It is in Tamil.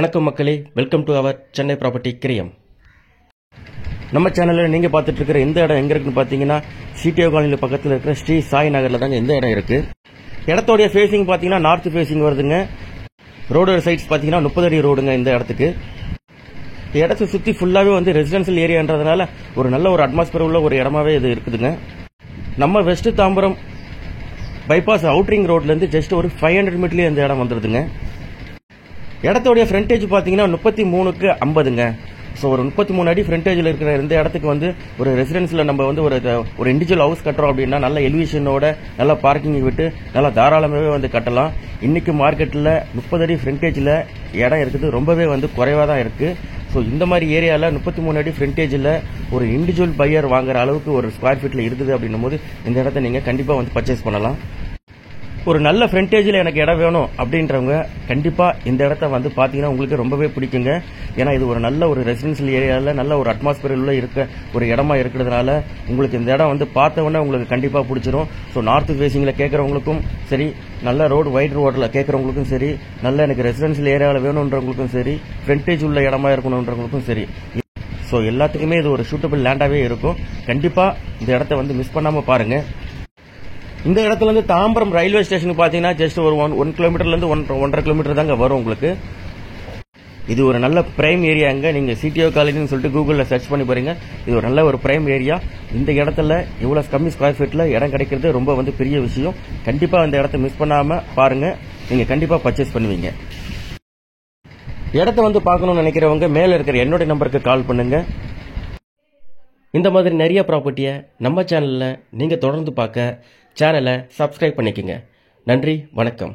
வணக்கம் மக்களே, welcome to our Chennai property கிரியம். நம்ம சேனலில் நீங்கள் பார்த்துட்டு இருக்கிற இந்த இடம் எங்கே இருக்குன்னு பார்த்தீங்கன்னா சிடிஓ காலனி பக்கத்தில் இருக்கிற ஸ்ரீ சாய் நகரில் தாங்க இந்த இடம் இருக்கு. இடத்தோடைய ஃபேசிங் பார்த்தீங்கன்னா நார்த் ஃபேசிங் வருதுங்க. ரோடு சைட்ஸ் பார்த்தீங்கன்னா 30 அடி ரோடுங்க இந்த இடத்துக்கு. இடத்தை சுற்றி ஃபுல்லாகவே வந்து ரெசிடென்சியல் ஏரியான்றதுனால ஒரு நல்ல ஒரு அட்மாஸ்பியர் உள்ள ஒரு இடமாவே இது இருக்குதுங்க. நம்ம வெஸ்ட் தாம்பரம் பைபாஸ் அவுட்ரிங் ரோட்லேருந்து ஜஸ்ட் ஒரு 500 மீட்டர்லேயே இந்த இடம் வந்துடுதுங்க. இடத்தோடைய ஃப்ரண்டேஜ் பார்த்தீங்கன்னா 33க்கு 50ங்க. ஸோ ஒரு 33 அடி ஃப்ரண்டேஜில் இருக்கிற இந்த இடத்துக்கு வந்து ஒரு ரெசிடென்ஸில் நம்ம வந்து ஒரு இண்டிவிஜுவல் ஹவுஸ் கட்டுறோம் அப்படின்னா நல்ல எலிவேஷனோட நல்ல பார்க்கிங் விட்டு நல்லா தாராளமாகவே வந்து கட்டலாம். இன்னைக்கு மார்க்கெட்டில் 30 அடி ஃப்ரண்டேஜில் இடம் இருக்குது ரொம்பவே வந்து குறைவாக தான் இருக்குது. ஸோ இந்த மாதிரி ஏரியாவில் 33 அடி ஃப்ரண்டேஜில் ஒரு இண்டிவிஜுவல் பையர் வாங்குற அளவுக்கு ஒரு ஸ்கொயர் ஃபீட்டில் இருக்குது அப்படின்னும் போது இந்த இடத்த நீங்கள் கண்டிப்பாக வந்து பர்ச்சேஸ் பண்ணலாம். ஒரு நல்ல ஃப்ரண்டேஜில் எனக்கு இடம் வேணும் அப்படின்றவங்க கண்டிப்பாக இந்த இடத்த வந்து பார்த்தீங்கன்னா உங்களுக்கு ரொம்பவே பிடிக்குங்க. ஏன்னா இது ஒரு நல்ல ஒரு ரெசிடென்சியல் ஏரியாவில் நல்ல ஒரு அட்மாஸ்பியர் உள்ள இருக்க ஒரு இடமா இருக்கிறதுனால உங்களுக்கு இந்த இடம் வந்து பார்த்த உடனே உங்களுக்கு கண்டிப்பாக பிடிச்சிரும். ஸோ நார்த் ஃபேசிங்கில் கேட்குறவங்களுக்கும் சரி, நல்ல ரோடு வைட் ரோட்டில் கேட்குறவங்களுக்கும் சரி, நல்ல எனக்கு ரெசிடென்சியல் ஏரியாவில் வேணுன்றவங்களுக்கும் சரி, ஃப்ரண்டேஜ் உள்ள இடமா இருக்கணுன்றவங்களுக்கும் சரி, ஸோ எல்லாத்துக்குமே இது ஒரு சூட்டபிள் லேண்டாகவே இருக்கும். கண்டிப்பாக இந்த இடத்த வந்து மிஸ் பண்ணாமல் பாருங்கள். இந்த இடத்துல இருந்து தாம்பரம் ரயில்வே ஸ்டேஷனுக்கு பார்த்தீங்கன்னா ஜஸ்ட் ஒரு 1 கிலோமீட்டர்லேருந்து 1.5 கிலோமீட்டர் தாங்க வரும் உங்களுக்கு. இது ஒரு நல்ல பிரைம் ஏரியாங்க. நீங்கள் சிடிஓ காலனின்னு சொல்லிட்டு கூகுளில் சர்ச் பண்ணி பாருங்க. இது ஒரு நல்ல ஒரு பிரைம் ஏரியா. இந்த இடத்துல இவ்வளோ கம்மி ஸ்கொயர் ஃபீட்டில் இடம் கிடைக்கிறது ரொம்ப வந்து பெரிய விஷயம். கண்டிப்பாக இந்த இடத்த மிஸ் பண்ணாமல் பாருங்க, நீங்கள் கண்டிப்பாக பர்ச்சேஸ் பண்ணுவீங்க. இடத்த வந்து பார்க்கணும்னு நினைக்கிறவங்க மேலே இருக்கிற என்னோட நம்பருக்கு கால் பண்ணுங்க. இந்த மாதிரி நிறைய ப்ராப்பர்ட்டியை நம்ம சேனலில் நீங்கள் தொடர்ந்து பார்க்க சேனலை சப்ஸ்கிரைப் பண்ணிக்கங்க. நன்றி, வணக்கம்.